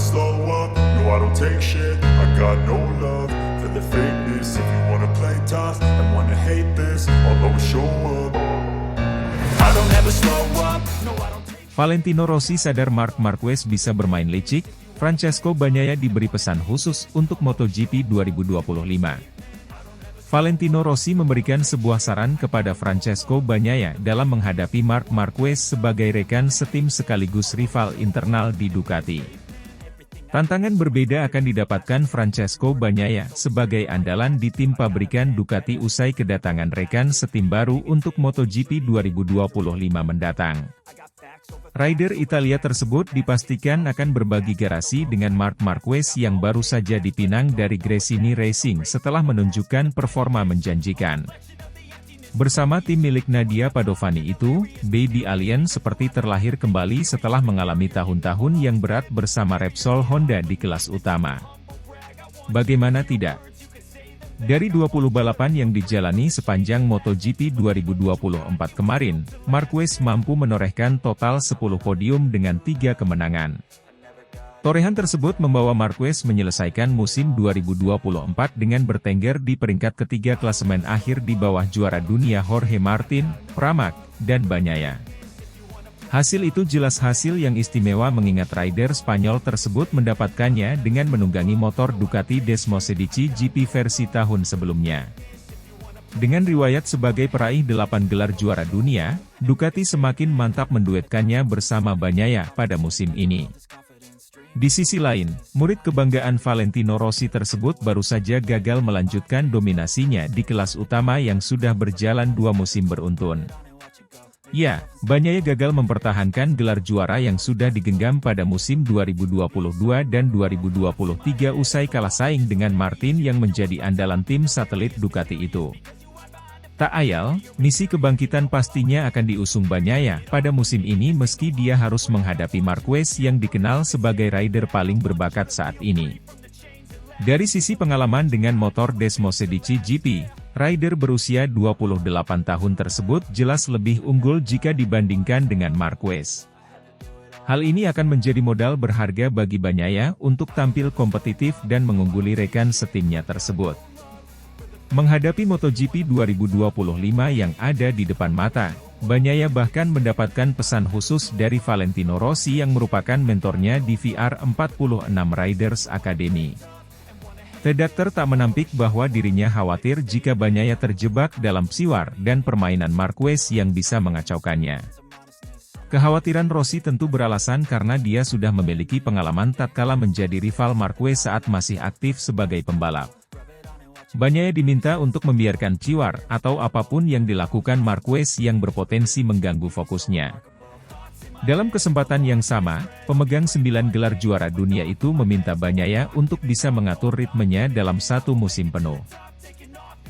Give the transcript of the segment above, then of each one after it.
slow up, no I don't take shit. I got no love for the fakeness. If you wanna play tough and wanna hate this, I'll always show up. I don't ever slow up, no I don't take. Valentino Rossi sadar Marc Marquez bisa bermain licik. Francesco Bagnaia diberi pesan khusus untuk MotoGP 2025. Valentino Rossi memberikan sebuah saran kepada Francesco Bagnaia dalam menghadapi Marc Marquez sebagai rekan setim sekaligus rival internal di Ducati. Tantangan berbeda akan didapatkan Francesco Bagnaia sebagai andalan di tim pabrikan Ducati usai kedatangan rekan setim baru untuk MotoGP 2025 mendatang. Rider Italia tersebut dipastikan akan berbagi garasi dengan Marc Marquez yang baru saja dipinang dari Gresini Racing setelah menunjukkan performa menjanjikan. Bersama tim milik Nadia Padovani itu, Baby Alien seperti terlahir kembali setelah mengalami tahun-tahun yang berat bersama Repsol Honda di kelas utama. Bagaimana tidak? Dari 20 balapan yang dijalani sepanjang MotoGP 2024 kemarin, Marquez mampu menorehkan total 10 podium dengan 3 kemenangan. Torehan tersebut membawa Marquez menyelesaikan musim 2024 dengan bertengger di peringkat ketiga klasemen akhir di bawah juara dunia Jorge Martin, Pramac, dan Bagnaia. Hasil itu jelas hasil yang istimewa mengingat rider Spanyol tersebut mendapatkannya dengan menunggangi motor Ducati Desmosedici GP versi tahun sebelumnya. Dengan riwayat sebagai peraih 8 gelar juara dunia, Ducati semakin mantap menduetkannya bersama Bagnaia pada musim ini. Di sisi lain, murid kebanggaan Valentino Rossi tersebut baru saja gagal melanjutkan dominasinya di kelas utama yang sudah berjalan 2 musim beruntun. Ya, Bagnaia gagal mempertahankan gelar juara yang sudah digenggam pada musim 2022 dan 2023 usai kalah saing dengan Martin yang menjadi andalan tim satelit Ducati itu. Tak ayal, misi kebangkitan pastinya akan diusung Bagnaia pada musim ini meski dia harus menghadapi Marquez yang dikenal sebagai rider paling berbakat saat ini. Dari sisi pengalaman dengan motor Desmosedici GP, rider berusia 28 tahun tersebut jelas lebih unggul jika dibandingkan dengan Marquez. Hal ini akan menjadi modal berharga bagi Bagnaia untuk tampil kompetitif dan mengungguli rekan setimnya tersebut. Menghadapi MotoGP 2025 yang ada di depan mata, Bagnaia bahkan mendapatkan pesan khusus dari Valentino Rossi yang merupakan mentornya di VR46 Riders Academy. Redaktur tak menampik bahwa dirinya khawatir jika Bagnaia terjebak dalam psiwar dan permainan Marquez yang bisa mengacaukannya. Kekhawatiran Rossi tentu beralasan karena dia sudah memiliki pengalaman tatkala menjadi rival Marquez saat masih aktif sebagai pembalap. Bagnaia diminta untuk membiarkan psiwar atau apapun yang dilakukan Marquez yang berpotensi mengganggu fokusnya. Dalam kesempatan yang sama, pemegang 9 gelar juara dunia itu meminta Bagnaia untuk bisa mengatur ritmenya dalam satu musim penuh.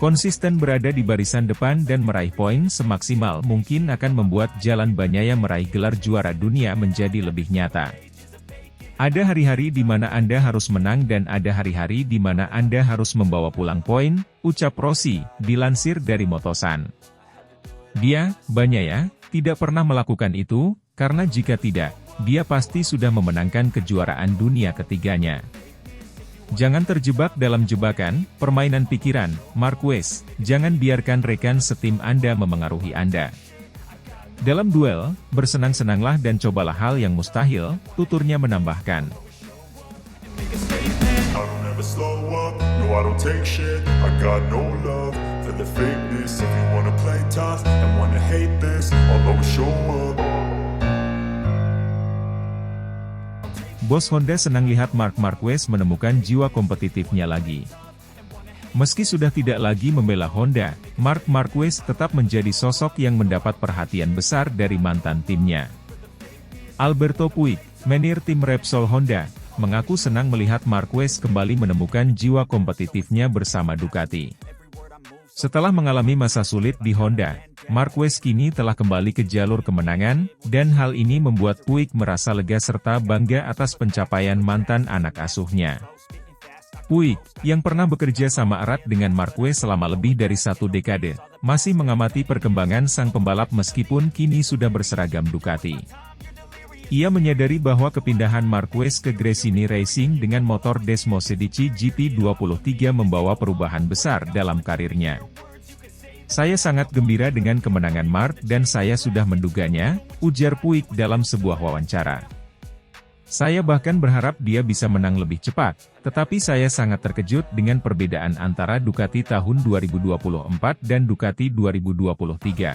Konsisten berada di barisan depan dan meraih poin semaksimal mungkin akan membuat jalan Bagnaia meraih gelar juara dunia menjadi lebih nyata. Ada hari-hari di mana Anda harus menang dan ada hari-hari di mana Anda harus membawa pulang poin, ucap Rossi, dilansir dari Motosan. Dia, Bagnaia, tidak pernah melakukan itu, karena jika tidak, dia pasti sudah memenangkan kejuaraan dunia ketiganya. Jangan terjebak dalam jebakan, permainan pikiran, Marquez, jangan biarkan rekan setim Anda memengaruhi Anda. Dalam duel, bersenang-senanglah dan cobalah hal yang mustahil, tuturnya menambahkan. Bos Honda senang lihat Marc Marquez menemukan jiwa kompetitifnya lagi. Meski sudah tidak lagi membela Honda, Marc Marquez tetap menjadi sosok yang mendapat perhatian besar dari mantan timnya. Alberto Puig, manajer tim Repsol Honda, mengaku senang melihat Marquez kembali menemukan jiwa kompetitifnya bersama Ducati. Setelah mengalami masa sulit di Honda, Marquez kini telah kembali ke jalur kemenangan, dan hal ini membuat Puig merasa lega serta bangga atas pencapaian mantan anak asuhnya. Puig, yang pernah bekerja sama erat dengan Marquez selama lebih dari 1 dekade, masih mengamati perkembangan sang pembalap meskipun kini sudah berseragam Ducati. Ia menyadari bahwa kepindahan Marquez ke Gresini Racing dengan motor Desmosedici GP23 membawa perubahan besar dalam karirnya. "Saya sangat gembira dengan kemenangan Mark dan saya sudah menduganya," ujar Puig dalam sebuah wawancara. "Saya bahkan berharap dia bisa menang lebih cepat, tetapi saya sangat terkejut dengan perbedaan antara Ducati tahun 2024 dan Ducati 2023.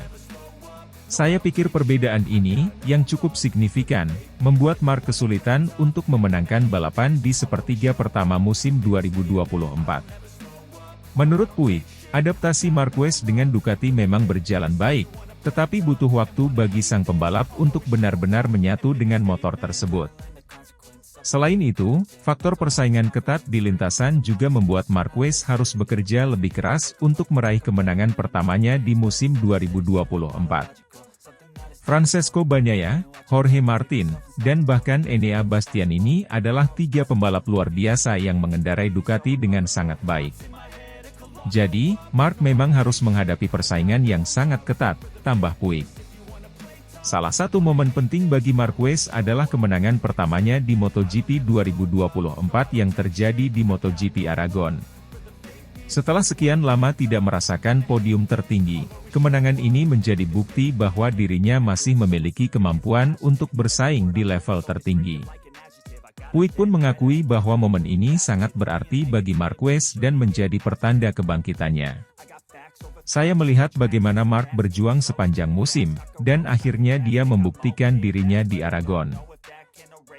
Saya pikir perbedaan ini, yang cukup signifikan, membuat Mark kesulitan untuk memenangkan balapan di sepertiga pertama musim 2024. Menurut Puig, adaptasi Marquez dengan Ducati memang berjalan baik, tetapi butuh waktu bagi sang pembalap untuk benar-benar menyatu dengan motor tersebut. Selain itu, faktor persaingan ketat di lintasan juga membuat Marquez harus bekerja lebih keras untuk meraih kemenangan pertamanya di musim 2024. Francesco Bagnaia, Jorge Martin, dan bahkan Enea Bastianini adalah tiga pembalap luar biasa yang mengendarai Ducati dengan sangat baik. Jadi, Mark memang harus menghadapi persaingan yang sangat ketat, tambah Puig. Salah satu momen penting bagi Marquez adalah kemenangan pertamanya di MotoGP 2024 yang terjadi di MotoGP Aragon. Setelah sekian lama tidak merasakan podium tertinggi, kemenangan ini menjadi bukti bahwa dirinya masih memiliki kemampuan untuk bersaing di level tertinggi. Puig pun mengakui bahwa momen ini sangat berarti bagi Marquez dan menjadi pertanda kebangkitannya. "Saya melihat bagaimana Mark berjuang sepanjang musim, dan akhirnya dia membuktikan dirinya di Aragon.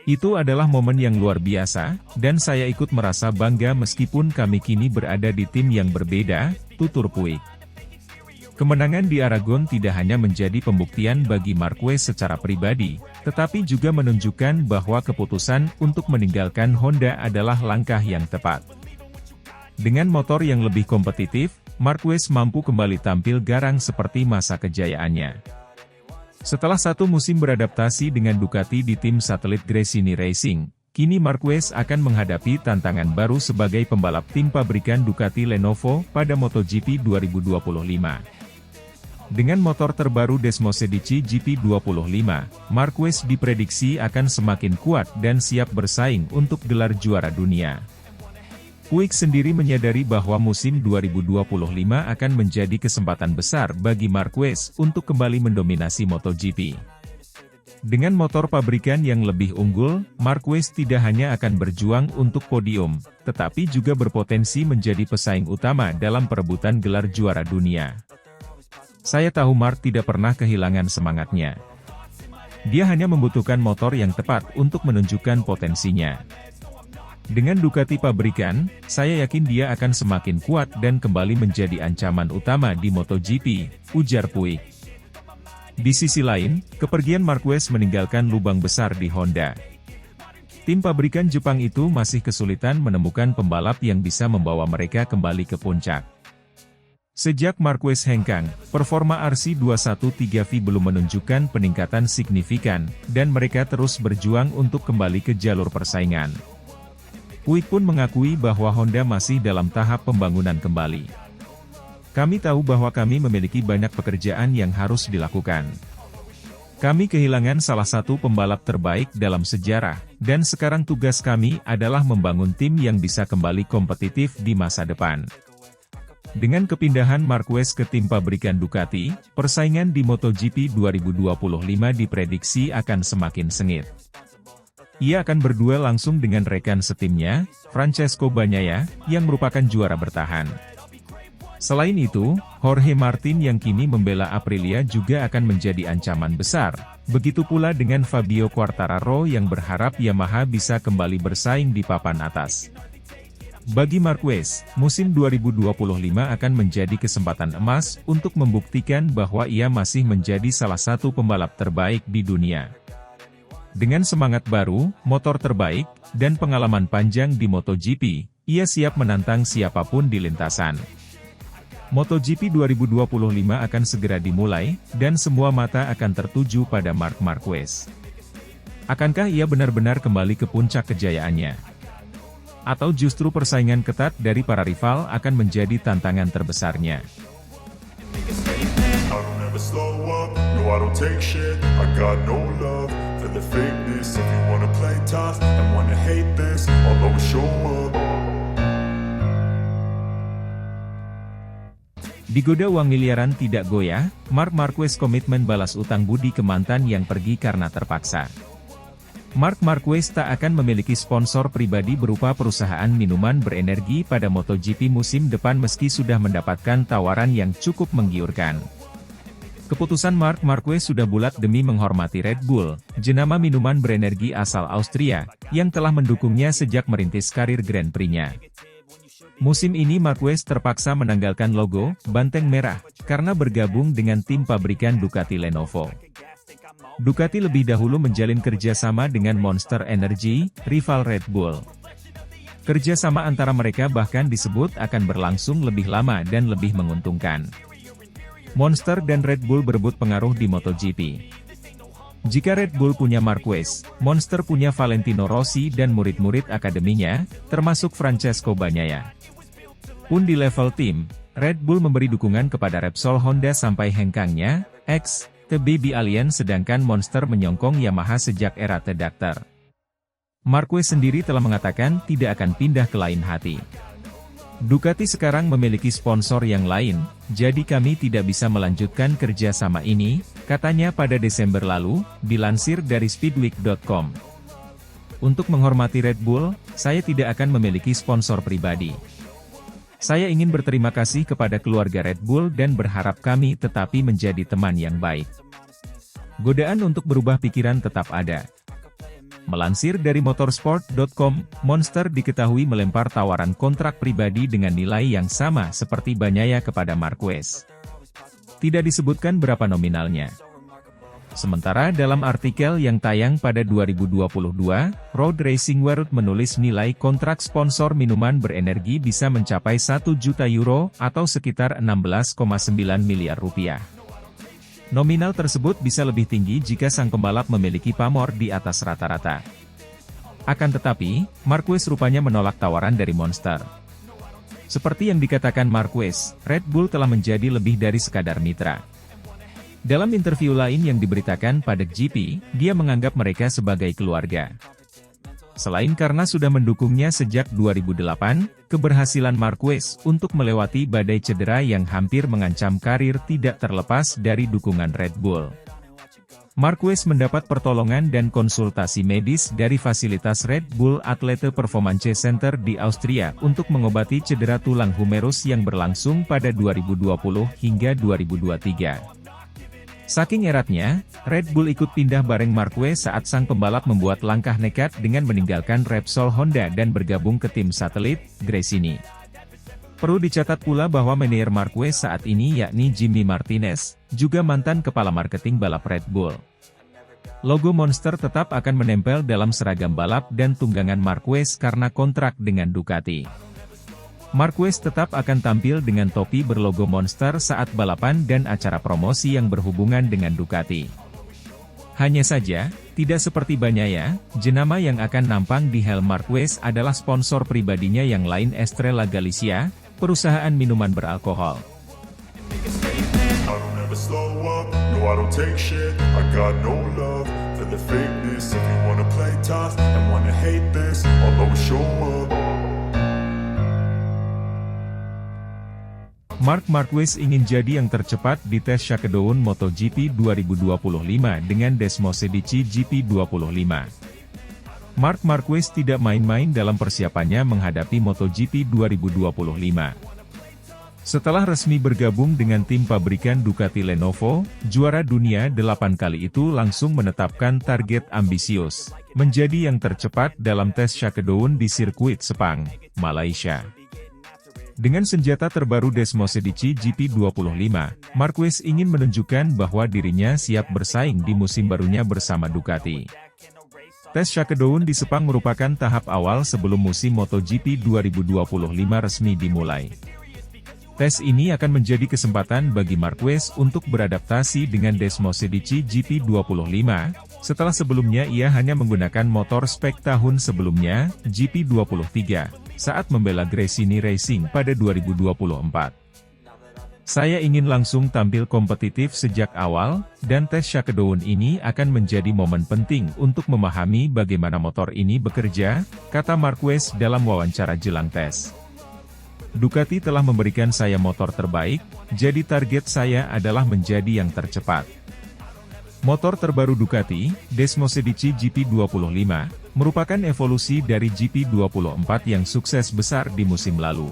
Itu adalah momen yang luar biasa, dan saya ikut merasa bangga meskipun kami kini berada di tim yang berbeda," tutur Puig. Kemenangan di Aragon tidak hanya menjadi pembuktian bagi Marquez secara pribadi, tetapi juga menunjukkan bahwa keputusan untuk meninggalkan Honda adalah langkah yang tepat. Dengan motor yang lebih kompetitif, Marquez mampu kembali tampil garang seperti masa kejayaannya. Setelah satu musim beradaptasi dengan Ducati di tim satelit Gresini Racing, kini Marquez akan menghadapi tantangan baru sebagai pembalap tim pabrikan Ducati Lenovo pada MotoGP 2025. Dengan motor terbaru Desmosedici GP25, Marquez diprediksi akan semakin kuat dan siap bersaing untuk gelar juara dunia. Puig sendiri menyadari bahwa musim 2025 akan menjadi kesempatan besar bagi Marquez untuk kembali mendominasi MotoGP. Dengan motor pabrikan yang lebih unggul, Marquez tidak hanya akan berjuang untuk podium, tetapi juga berpotensi menjadi pesaing utama dalam perebutan gelar juara dunia. "Saya tahu Mark tidak pernah kehilangan semangatnya. Dia hanya membutuhkan motor yang tepat untuk menunjukkan potensinya. Dengan Ducati pabrikan, saya yakin dia akan semakin kuat dan kembali menjadi ancaman utama di MotoGP," ujar Puig. Di sisi lain, kepergian Marquez meninggalkan lubang besar di Honda. Tim pabrikan Jepang itu masih kesulitan menemukan pembalap yang bisa membawa mereka kembali ke puncak. Sejak Marquez hengkang, performa RC213V belum menunjukkan peningkatan signifikan, dan mereka terus berjuang untuk kembali ke jalur persaingan. Puig pun mengakui bahwa Honda masih dalam tahap pembangunan kembali. "Kami tahu bahwa kami memiliki banyak pekerjaan yang harus dilakukan. Kami kehilangan salah satu pembalap terbaik dalam sejarah, dan sekarang tugas kami adalah membangun tim yang bisa kembali kompetitif di masa depan." Dengan kepindahan Marquez ke tim pabrikan Ducati, persaingan di MotoGP 2025 diprediksi akan semakin sengit. Ia akan berduel langsung dengan rekan setimnya, Francesco Bagnaia, yang merupakan juara bertahan. Selain itu, Jorge Martin yang kini membela Aprilia juga akan menjadi ancaman besar, begitu pula dengan Fabio Quartararo yang berharap Yamaha bisa kembali bersaing di papan atas. Bagi Marquez, musim 2025 akan menjadi kesempatan emas untuk membuktikan bahwa ia masih menjadi salah satu pembalap terbaik di dunia. Dengan semangat baru, motor terbaik, dan pengalaman panjang di MotoGP, ia siap menantang siapapun di lintasan. MotoGP 2025 akan segera dimulai, dan semua mata akan tertuju pada Marc Marquez. Akankah ia benar-benar kembali ke puncak kejayaannya? Atau justru persaingan ketat dari para rival akan menjadi tantangan terbesarnya? I don't ever slow up, no I don't take shit. I got no love for the the fakeness. If you wanna play tough and wanna hate this, I'll always show up. Digoda uang miliaran tidak goyah, Marc Marquez komitmen balas utang budi ke mantan yang pergi karena terpaksa. Marc Marquez tak akan memiliki sponsor pribadi berupa perusahaan minuman berenergi pada MotoGP musim depan meski sudah mendapatkan tawaran yang cukup menggiurkan. Keputusan Marc Marquez sudah bulat demi menghormati Red Bull, jenama minuman berenergi asal Austria, yang telah mendukungnya sejak merintis karir Grand Prix-nya. Musim ini Marquez terpaksa menanggalkan logo, banteng merah, karena bergabung dengan tim pabrikan Ducati Lenovo. Ducati lebih dahulu menjalin kerjasama dengan Monster Energy, rival Red Bull. Kerjasama antara mereka bahkan disebut akan berlangsung lebih lama dan lebih menguntungkan. Monster dan Red Bull berebut pengaruh di MotoGP. Jika Red Bull punya Marquez, Monster punya Valentino Rossi dan murid-murid akademinya, termasuk Francesco Bagnaia. Pun di level tim, Red Bull memberi dukungan kepada Repsol Honda sampai hengkangnya, X, ke Baby Alien sedangkan Monster menyongkong Yamaha sejak era Tedakter. Marquez sendiri telah mengatakan tidak akan pindah ke lain hati. Ducati sekarang memiliki sponsor yang lain, jadi kami tidak bisa melanjutkan kerjasama ini, katanya pada Desember lalu, dilansir dari Speedweek.com. Untuk menghormati Red Bull, saya tidak akan memiliki sponsor pribadi. Saya ingin berterima kasih kepada keluarga Red Bull dan berharap kami tetapi menjadi teman yang baik. Godaan untuk berubah pikiran tetap ada. Melansir dari motorsport.com, Monster diketahui melempar tawaran kontrak pribadi dengan nilai yang sama seperti Bagnaia kepada Marquez. Tidak disebutkan berapa nominalnya. Sementara dalam artikel yang tayang pada 2022, Road Racing World menulis nilai kontrak sponsor minuman berenergi bisa mencapai 1 juta euro atau sekitar 16,9 miliar rupiah. Nominal tersebut bisa lebih tinggi jika sang pembalap memiliki pamor di atas rata-rata. Akan tetapi, Marquez rupanya menolak tawaran dari Monster. Seperti yang dikatakan Marquez, Red Bull telah menjadi lebih dari sekadar mitra. Dalam interview lain yang diberitakan pada GP, dia menganggap mereka sebagai keluarga. Selain karena sudah mendukungnya sejak 2008, keberhasilan Marquez untuk melewati badai cedera yang hampir mengancam karir tidak terlepas dari dukungan Red Bull. Marquez mendapat pertolongan dan konsultasi medis dari fasilitas Red Bull Athlete Performance Center di Austria untuk mengobati cedera tulang humerus yang berlangsung pada 2020 hingga 2023. Saking eratnya, Red Bull ikut pindah bareng Marquez saat sang pembalap membuat langkah nekat dengan meninggalkan Repsol Honda dan bergabung ke tim satelit, Gresini. Perlu dicatat pula bahwa manajer Marquez saat ini yakni Jimmy Martinez, juga mantan kepala marketing balap Red Bull. Logo Monster tetap akan menempel dalam seragam balap dan tunggangan Marquez karena kontrak dengan Ducati. Marquez tetap akan tampil dengan topi berlogo Monster saat balapan dan acara promosi yang berhubungan dengan Ducati. Hanya saja, tidak seperti Bagnaia, jenama yang akan nampang di helm Marquez adalah sponsor pribadinya yang lain Estrella Galicia, perusahaan minuman beralkohol. Marc Marquez ingin jadi yang tercepat di tes Shakedown MotoGP 2025 dengan Desmosedici GP25. Marc Marquez tidak main-main dalam persiapannya menghadapi MotoGP 2025. Setelah resmi bergabung dengan tim pabrikan Ducati Lenovo, juara dunia 8 kali itu langsung menetapkan target ambisius, menjadi yang tercepat dalam tes Shakedown di sirkuit Sepang, Malaysia. Dengan senjata terbaru Desmosedici GP25, Marquez ingin menunjukkan bahwa dirinya siap bersaing di musim barunya bersama Ducati. Tes Shakedown di Sepang merupakan tahap awal sebelum musim MotoGP 2025 resmi dimulai. Tes ini akan menjadi kesempatan bagi Marquez untuk beradaptasi dengan Desmosedici GP25, setelah sebelumnya ia hanya menggunakan motor spek tahun sebelumnya, GP23. Saat membela Gresini Racing pada 2024. Saya ingin langsung tampil kompetitif sejak awal, dan tes shakedown ini akan menjadi momen penting untuk memahami bagaimana motor ini bekerja, kata Marquez dalam wawancara jelang tes. Ducati telah memberikan saya motor terbaik, jadi target saya adalah menjadi yang tercepat. Motor terbaru Ducati, Desmosedici GP25, merupakan evolusi dari GP24 yang sukses besar di musim lalu.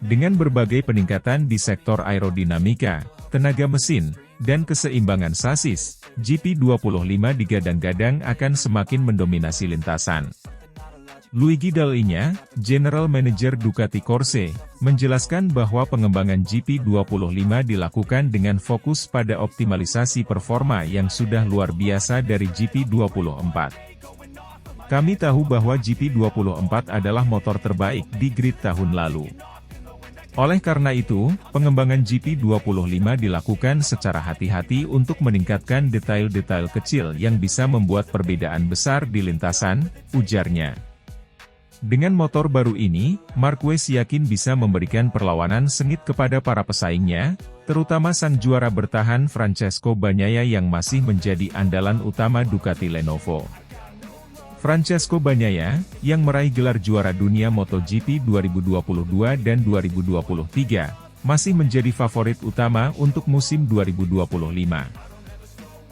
Dengan berbagai peningkatan di sektor aerodinamika, tenaga mesin, dan keseimbangan sasis, GP25 digadang-gadang akan semakin mendominasi lintasan. Luigi Dall'Igna, General Manager Ducati Corse, menjelaskan bahwa pengembangan GP25 dilakukan dengan fokus pada optimalisasi performa yang sudah luar biasa dari GP24. Kami tahu bahwa GP24 adalah motor terbaik di grid tahun lalu. Oleh karena itu, pengembangan GP25 dilakukan secara hati-hati untuk meningkatkan detail-detail kecil yang bisa membuat perbedaan besar di lintasan, ujarnya. Dengan motor baru ini, Marquez yakin bisa memberikan perlawanan sengit kepada para pesaingnya, terutama sang juara bertahan Francesco Bagnaia yang masih menjadi andalan utama Ducati Lenovo. Francesco Bagnaia, yang meraih gelar juara dunia MotoGP 2022 dan 2023, masih menjadi favorit utama untuk musim 2025.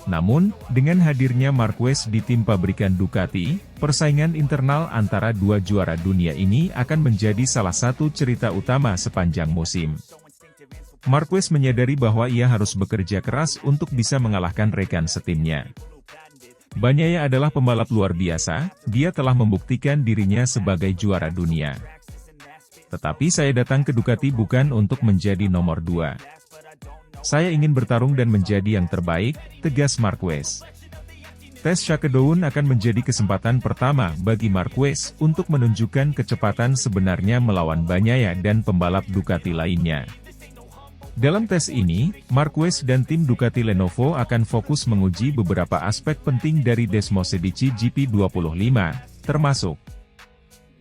Namun, dengan hadirnya Marquez di tim pabrikan Ducati, persaingan internal antara dua juara dunia ini akan menjadi salah satu cerita utama sepanjang musim. Marquez menyadari bahwa ia harus bekerja keras untuk bisa mengalahkan rekan setimnya. Bagnaia adalah pembalap luar biasa, dia telah membuktikan dirinya sebagai juara dunia. Tetapi saya datang ke Ducati bukan untuk menjadi nomor 2. Saya ingin bertarung dan menjadi yang terbaik, tegas Marquez. Tes shakedown akan menjadi kesempatan pertama bagi Marquez untuk menunjukkan kecepatan sebenarnya melawan Bagnaia dan pembalap Ducati lainnya. Dalam tes ini, Marquez dan tim Ducati Lenovo akan fokus menguji beberapa aspek penting dari Desmosedici GP25, termasuk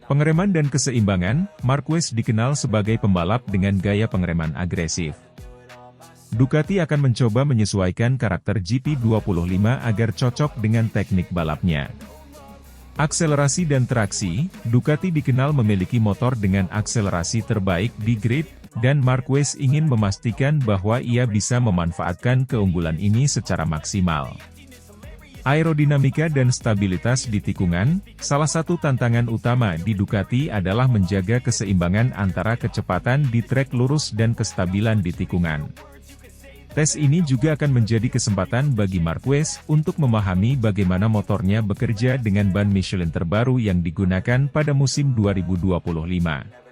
pengereman dan keseimbangan. Marquez dikenal sebagai pembalap dengan gaya pengereman agresif. Ducati akan mencoba menyesuaikan karakter GP25 agar cocok dengan teknik balapnya. Akselerasi dan traksi, Ducati dikenal memiliki motor dengan akselerasi terbaik di grid, dan Marquez ingin memastikan bahwa ia bisa memanfaatkan keunggulan ini secara maksimal. Aerodinamika dan stabilitas di tikungan, salah satu tantangan utama di Ducati adalah menjaga keseimbangan antara kecepatan di trek lurus dan kestabilan di tikungan. Tes ini juga akan menjadi kesempatan bagi Marquez untuk memahami bagaimana motornya bekerja dengan ban Michelin terbaru yang digunakan pada musim 2025.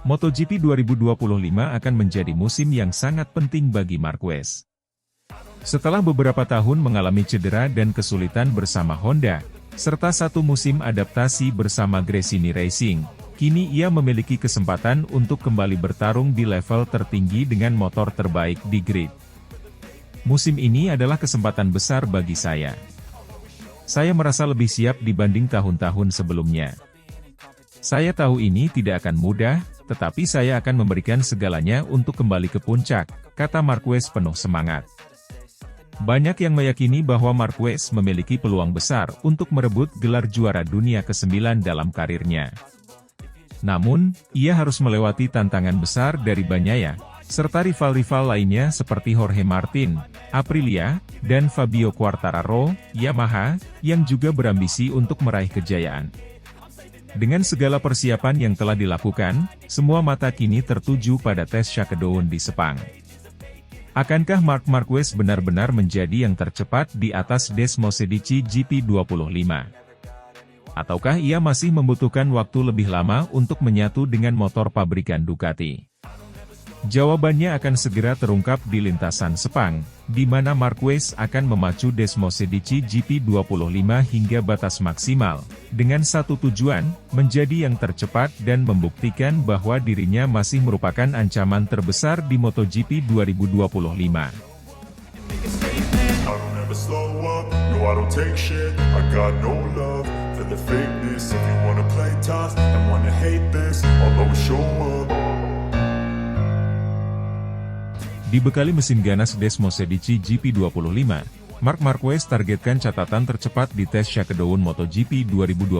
MotoGP 2025 akan menjadi musim yang sangat penting bagi Marquez. Setelah beberapa tahun mengalami cedera dan kesulitan bersama Honda, serta satu musim adaptasi bersama Gresini Racing, kini ia memiliki kesempatan untuk kembali bertarung di level tertinggi dengan motor terbaik di grid. Musim ini adalah kesempatan besar bagi saya. Saya merasa lebih siap dibanding tahun-tahun sebelumnya. Saya tahu ini tidak akan mudah, tetapi saya akan memberikan segalanya untuk kembali ke puncak, kata Marquez penuh semangat. Banyak yang meyakini bahwa Marquez memiliki peluang besar untuk merebut gelar juara dunia ke-9 dalam karirnya. Namun, ia harus melewati tantangan besar dari Bagnaia, serta rival-rival lainnya seperti Jorge Martin, Aprilia, dan Fabio Quartararo, Yamaha, yang juga berambisi untuk meraih kejayaan. Dengan segala persiapan yang telah dilakukan, semua mata kini tertuju pada tes shakedown di Sepang. Akankah Marc Marquez benar-benar menjadi yang tercepat di atas Desmosedici GP25? Ataukah ia masih membutuhkan waktu lebih lama untuk menyatu dengan motor pabrikan Ducati? Jawabannya akan segera terungkap di lintasan Sepang, di mana Marquez akan memacu Desmosedici GP25 hingga batas maksimal, dengan satu tujuan, menjadi yang tercepat dan membuktikan bahwa dirinya masih merupakan ancaman terbesar di MotoGP 2025. Dibekali mesin ganas Desmos edisi GP25, Marc Marquez targetkan catatan tercepat di tes Shakedown MotoGP 2025.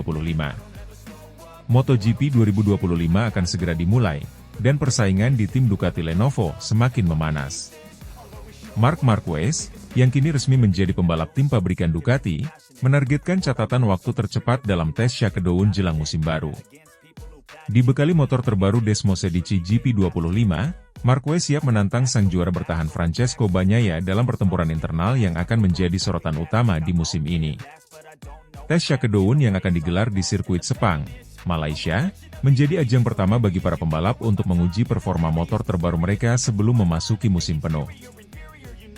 MotoGP 2025 akan segera dimulai, dan persaingan di tim Ducati Lenovo semakin memanas. Marc Marquez, yang kini resmi menjadi pembalap tim pabrikan Ducati, menargetkan catatan waktu tercepat dalam tes Shakedown jelang musim baru. Dibekali motor terbaru Desmos edisi GP25, Marquez siap menantang sang juara bertahan Francesco Bagnaia dalam pertempuran internal yang akan menjadi sorotan utama di musim ini. Tes Shakedown yang akan digelar di sirkuit Sepang, Malaysia, menjadi ajang pertama bagi para pembalap untuk menguji performa motor terbaru mereka sebelum memasuki musim penuh.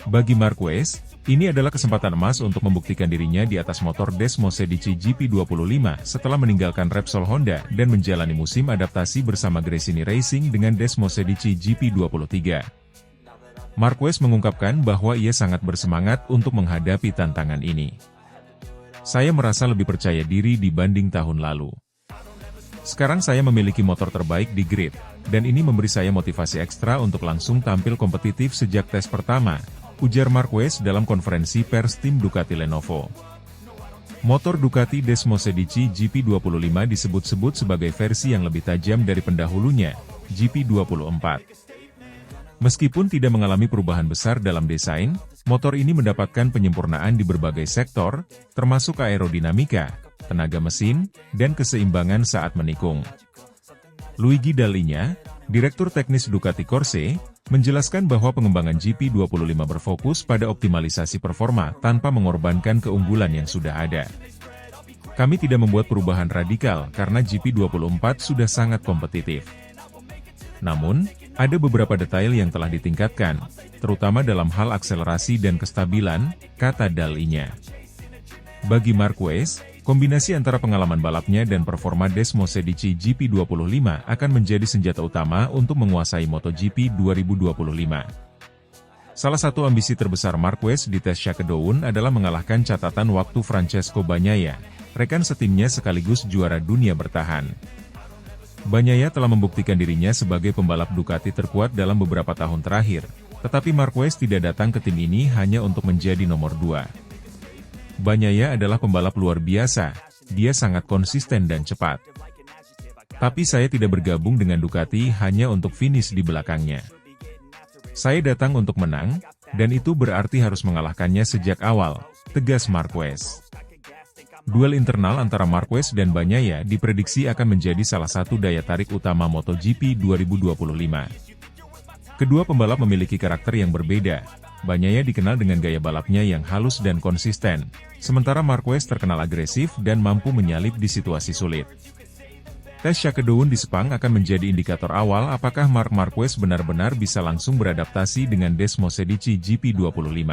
Bagi Marquez, ini adalah kesempatan emas untuk membuktikan dirinya di atas motor Desmos edisi GP25 setelah meninggalkan Repsol Honda dan menjalani musim adaptasi bersama Gresini Racing dengan Desmos edisi GP23. Marquez mengungkapkan bahwa ia sangat bersemangat untuk menghadapi tantangan ini. Saya merasa lebih percaya diri dibanding tahun lalu. Sekarang saya memiliki motor terbaik di grid, dan ini memberi saya motivasi ekstra untuk langsung tampil kompetitif sejak tes pertama, ujar Marquez dalam konferensi pers tim Ducati Lenovo. Motor Ducati Desmos edisi GP25 disebut-sebut sebagai versi yang lebih tajam dari pendahulunya, GP24. Meskipun tidak mengalami perubahan besar dalam desain, motor ini mendapatkan penyempurnaan di berbagai sektor, termasuk aerodinamika, tenaga mesin, dan keseimbangan saat menikung. Luigi Dall'Igna, Direktur Teknis Ducati Corse, menjelaskan bahwa pengembangan GP25 berfokus pada optimalisasi performa tanpa mengorbankan keunggulan yang sudah ada. Kami tidak membuat perubahan radikal karena GP24 sudah sangat kompetitif. Namun, ada beberapa detail yang telah ditingkatkan, terutama dalam hal akselerasi dan kestabilan, kata Dall'Igna. Bagi Marquez, kombinasi antara pengalaman balapnya dan performa Desmos edisi GP25 akan menjadi senjata utama untuk menguasai MotoGP 2025. Salah satu ambisi terbesar Marquez di tes Shakedown adalah mengalahkan catatan waktu Francesco Bagnaia, rekan setimnya sekaligus juara dunia bertahan. Bagnaia telah membuktikan dirinya sebagai pembalap Ducati terkuat dalam beberapa tahun terakhir, tetapi Marquez tidak datang ke tim ini hanya untuk menjadi nomor 2. Bagnaia adalah pembalap luar biasa, dia sangat konsisten dan cepat. Tapi saya tidak bergabung dengan Ducati hanya untuk finish di belakangnya. Saya datang untuk menang, dan itu berarti harus mengalahkannya sejak awal, tegas Marquez. Duel internal antara Marquez dan Bagnaia diprediksi akan menjadi salah satu daya tarik utama MotoGP 2025. Kedua pembalap memiliki karakter yang berbeda. Bagnaia dikenal dengan gaya balapnya yang halus dan konsisten, sementara Marquez terkenal agresif dan mampu menyalip di situasi sulit. Tes Shakedown di Sepang akan menjadi indikator awal apakah Marc Marquez benar-benar bisa langsung beradaptasi dengan Desmos edisi GP25.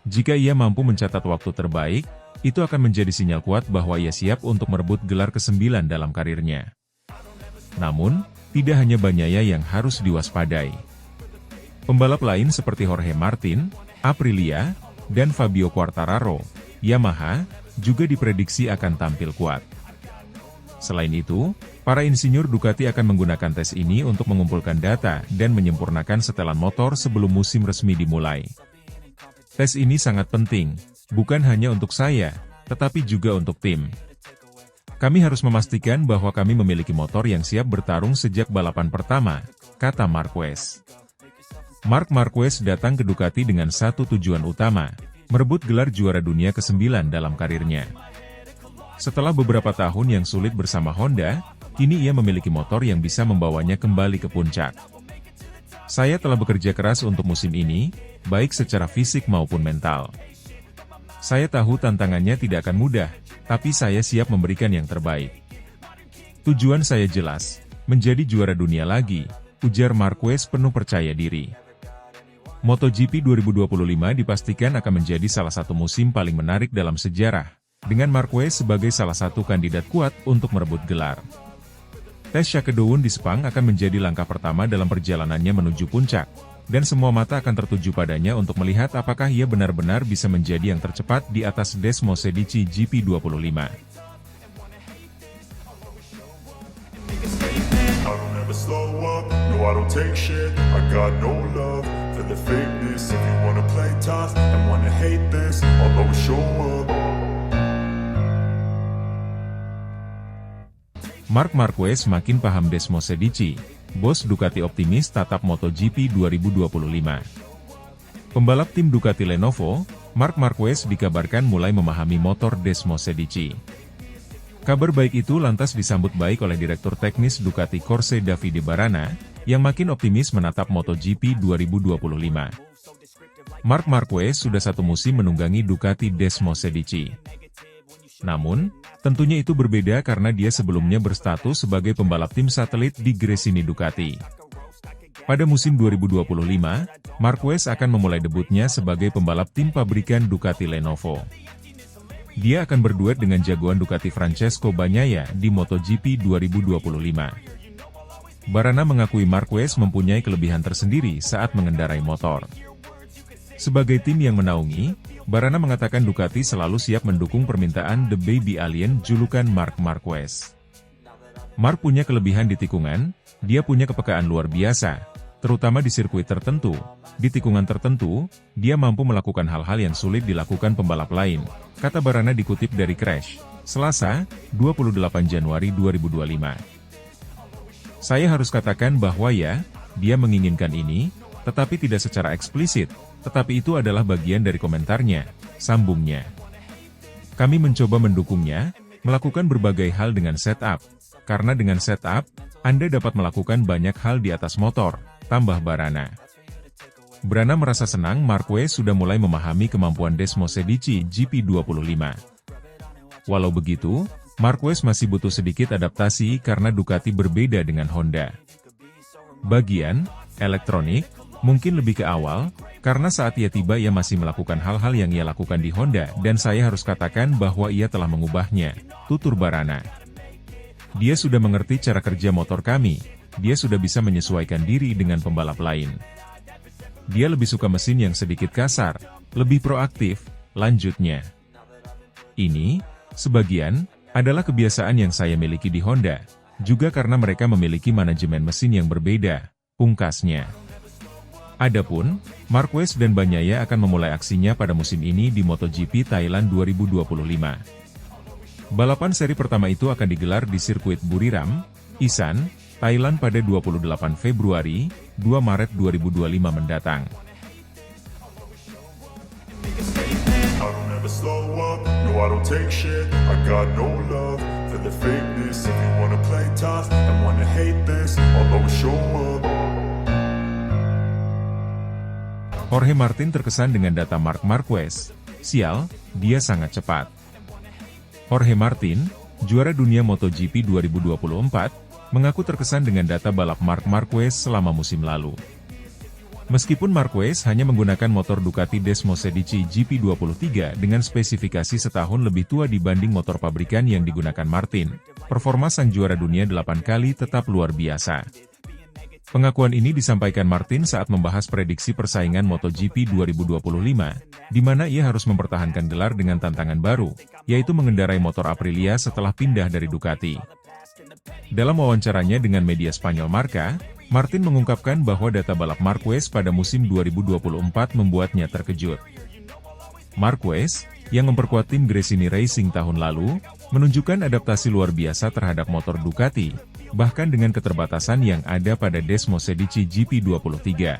Jika ia mampu mencatat waktu terbaik, itu akan menjadi sinyal kuat bahwa ia siap untuk merebut gelar ke-9 dalam karirnya. Namun, tidak hanya Bagnaia yang harus diwaspadai. Pembalap lain seperti Jorge Martin, Aprilia, dan Fabio Quartararo, Yamaha, juga diprediksi akan tampil kuat. Selain itu, para insinyur Ducati akan menggunakan tes ini untuk mengumpulkan data dan menyempurnakan setelan motor sebelum musim resmi dimulai. Tes ini sangat penting, bukan hanya untuk saya, tetapi juga untuk tim. Kami harus memastikan bahwa kami memiliki motor yang siap bertarung sejak balapan pertama, kata Marquez. Marc Marquez datang ke Ducati dengan satu tujuan utama, merebut gelar juara dunia ke-9 dalam karirnya. Setelah beberapa tahun yang sulit bersama Honda, kini ia memiliki motor yang bisa membawanya kembali ke puncak. Saya telah bekerja keras untuk musim ini, baik secara fisik maupun mental. Saya tahu tantangannya tidak akan mudah, tapi saya siap memberikan yang terbaik. Tujuan saya jelas, menjadi juara dunia lagi, ujar Marquez penuh percaya diri. MotoGP 2025 dipastikan akan menjadi salah satu musim paling menarik dalam sejarah, dengan Marquez sebagai salah satu kandidat kuat untuk merebut gelar. Tes Shakedown di Sepang akan menjadi langkah pertama dalam perjalanannya menuju puncak, dan semua mata akan tertuju padanya untuk melihat apakah ia benar-benar bisa menjadi yang tercepat di atas Desmos edisi GP25. I don't ever slow up, no I don't take shit, I got no love the fakeness. If you wanna play tough and wanna hate this, I'll always show up. Marc Marquez makin paham Desmo Sedici, bos Ducati optimis tatap MotoGP 2025. Pembalap tim Ducati Lenovo, Marc Marquez dikabarkan mulai memahami motor Desmo Sedici. Kabar baik itu lantas disambut baik oleh Direktur Teknis Ducati Corse Davide Barana, yang makin optimis menatap MotoGP 2025. Marc Marquez sudah satu musim menunggangi Ducati Desmo Sedici. Namun, tentunya itu berbeda karena dia sebelumnya berstatus sebagai pembalap tim satelit di Gresini Ducati. Pada musim 2025, Marquez akan memulai debutnya sebagai pembalap tim pabrikan Ducati Lenovo. Dia akan berduet dengan jagoan Ducati Francesco Bagnaia di MotoGP 2025. Barana mengakui Marquez mempunyai kelebihan tersendiri saat mengendarai motor. Sebagai tim yang menaungi, Barana mengatakan Ducati selalu siap mendukung permintaan The Baby Alien julukan Marc Marquez. Marc punya kelebihan di tikungan, dia punya kepekaan luar biasa, terutama di sirkuit tertentu. Di tikungan tertentu, dia mampu melakukan hal-hal yang sulit dilakukan pembalap lain, kata Barana dikutip dari Crash, Selasa, 28 Januari 2025. Saya harus katakan bahwa ya, dia menginginkan ini, tetapi tidak secara eksplisit. Tetapi itu adalah bagian dari komentarnya, sambungnya. Kami mencoba mendukungnya, melakukan berbagai hal dengan setup. Karena dengan setup, Anda dapat melakukan banyak hal di atas motor, tambah Barana. Barana merasa senang Marquez sudah mulai memahami kemampuan Desmo Sedici GP25. Walau begitu, Marquez masih butuh sedikit adaptasi karena Ducati berbeda dengan Honda. Bagian elektronik mungkin lebih ke awal, karena saat ia tiba ia masih melakukan hal-hal yang ia lakukan di Honda dan saya harus katakan bahwa ia telah mengubahnya, tutur Barana. Dia sudah mengerti cara kerja motor kami, dia sudah bisa menyesuaikan diri dengan pembalap lain. Dia lebih suka mesin yang sedikit kasar, lebih proaktif, lanjutnya. Ini, sebagian, adalah kebiasaan yang saya miliki di Honda, juga karena mereka memiliki manajemen mesin yang berbeda, pungkasnya. Adapun, Marquez dan Bagnaia akan memulai aksinya pada musim ini di MotoGP Thailand 2025. Balapan seri pertama itu akan digelar di sirkuit Buriram, Isan, Thailand pada 28 Februari, 2 Maret 2025 mendatang. I don't ever slow up, no I don't take shit. I got no love for the fakeness. If you wanna play tough and wanna hate this, I'll always show up. Jorge Martin terkesan dengan data Marc Marquez. Sial, dia sangat cepat. Jorge Martin, juara dunia MotoGP 2024, mengaku terkesan dengan data balap Marc Marquez selama musim lalu. Meskipun Marquez hanya menggunakan motor Ducati Desmo Sedici GP23 dengan spesifikasi setahun lebih tua dibanding motor pabrikan yang digunakan Martin, performa sang juara dunia 8 kali tetap luar biasa. Pengakuan ini disampaikan Martin saat membahas prediksi persaingan MotoGP 2025, di mana ia harus mempertahankan gelar dengan tantangan baru, yaitu mengendarai motor Aprilia setelah pindah dari Ducati. Dalam wawancaranya dengan media Spanyol Marca, Martin mengungkapkan bahwa data balap Marquez pada musim 2024 membuatnya terkejut. Marquez, yang memperkuat tim Gresini Racing tahun lalu, menunjukkan adaptasi luar biasa terhadap motor Ducati, bahkan dengan keterbatasan yang ada pada Desmo Sedici GP23.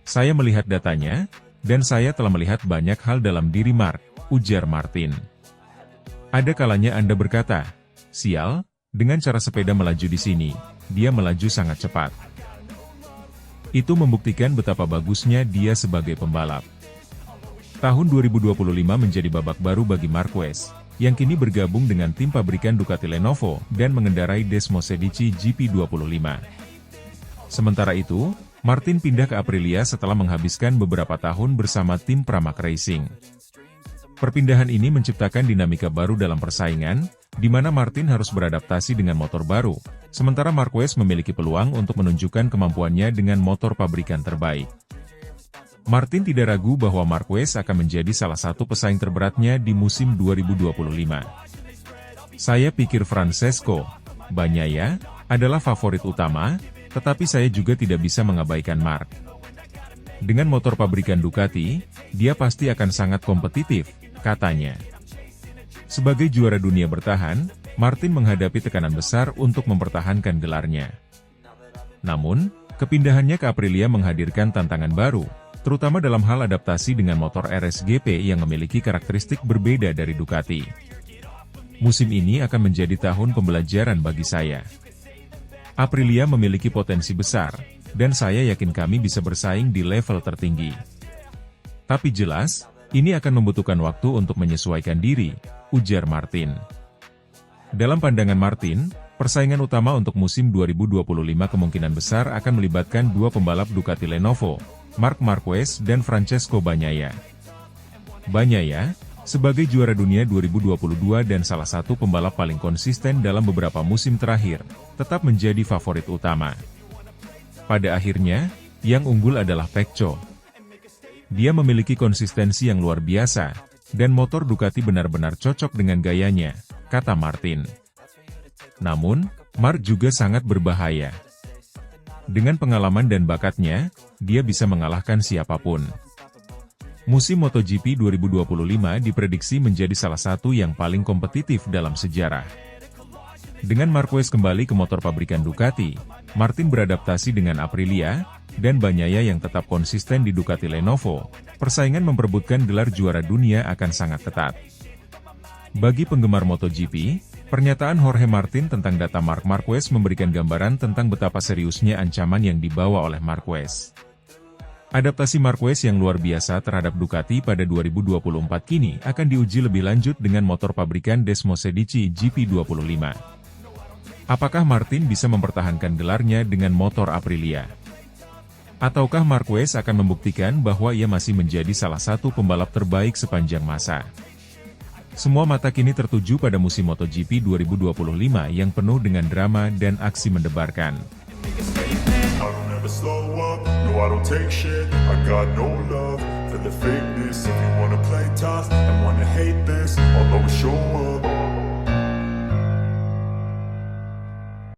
Saya melihat datanya, dan saya telah melihat banyak hal dalam diri Marc, ujar Martin. Ada kalanya Anda berkata, sial, dengan cara sepeda melaju di sini, dia melaju sangat cepat. Itu membuktikan betapa bagusnya dia sebagai pembalap. Tahun 2025 menjadi babak baru bagi Marquez, yang kini bergabung dengan tim pabrikan Ducati Lenovo dan mengendarai Desmo Sedici GP25. Sementara itu, Martin pindah ke Aprilia setelah menghabiskan beberapa tahun bersama tim Pramac Racing. Perpindahan ini menciptakan dinamika baru dalam persaingan, di mana Martin harus beradaptasi dengan motor baru, sementara Marquez memiliki peluang untuk menunjukkan kemampuannya dengan motor pabrikan terbaik. Martin tidak ragu bahwa Marquez akan menjadi salah satu pesaing terberatnya di musim 2025. Saya pikir Francesco Bagnaia adalah favorit utama, tetapi saya juga tidak bisa mengabaikan Marc. Dengan motor pabrikan Ducati, dia pasti akan sangat kompetitif, katanya. Sebagai juara dunia bertahan, Martin menghadapi tekanan besar untuk mempertahankan gelarnya. Namun, kepindahannya ke Aprilia menghadirkan tantangan baru, terutama dalam hal adaptasi dengan motor RSGP yang memiliki karakteristik berbeda dari Ducati. Musim ini akan menjadi tahun pembelajaran bagi saya. Aprilia memiliki potensi besar, dan saya yakin kami bisa bersaing di level tertinggi. Tapi jelas, ini akan membutuhkan waktu untuk menyesuaikan diri, ujar Martin. Dalam pandangan Martin, persaingan utama untuk musim 2025 kemungkinan besar akan melibatkan dua pembalap Ducati Lenovo, Marc Marquez dan Francesco Bagnaia. Bagnaia, sebagai juara dunia 2022 dan salah satu pembalap paling konsisten dalam beberapa musim terakhir, tetap menjadi favorit utama. Pada akhirnya, yang unggul adalah Pecco. Dia memiliki konsistensi yang luar biasa, dan motor Ducati benar-benar cocok dengan gayanya, kata Martin. Namun, Marc juga sangat berbahaya. Dengan pengalaman dan bakatnya, dia bisa mengalahkan siapapun. Musim MotoGP 2025 diprediksi menjadi salah satu yang paling kompetitif dalam sejarah. Dengan Marquez kembali ke motor pabrikan Ducati, Martin beradaptasi dengan Aprilia, dan Bagnaia yang tetap konsisten di Ducati Lenovo, persaingan memperebutkan gelar juara dunia akan sangat ketat. Bagi penggemar MotoGP, pernyataan Jorge Martin tentang data Marc Marquez memberikan gambaran tentang betapa seriusnya ancaman yang dibawa oleh Marquez. Adaptasi Marquez yang luar biasa terhadap Ducati pada 2024 kini akan diuji lebih lanjut dengan motor pabrikan Desmosedici GP25. Apakah Martin bisa mempertahankan gelarnya dengan motor Aprilia? Ataukah Marquez akan membuktikan bahwa ia masih menjadi salah satu pembalap terbaik sepanjang masa? Semua mata kini tertuju pada musim MotoGP 2025 yang penuh dengan drama dan aksi mendebarkan. I don't ever slow up, no I don't take shit. I got no love for the fakeness. If you wanna play tough and wanna hate this, I'll always show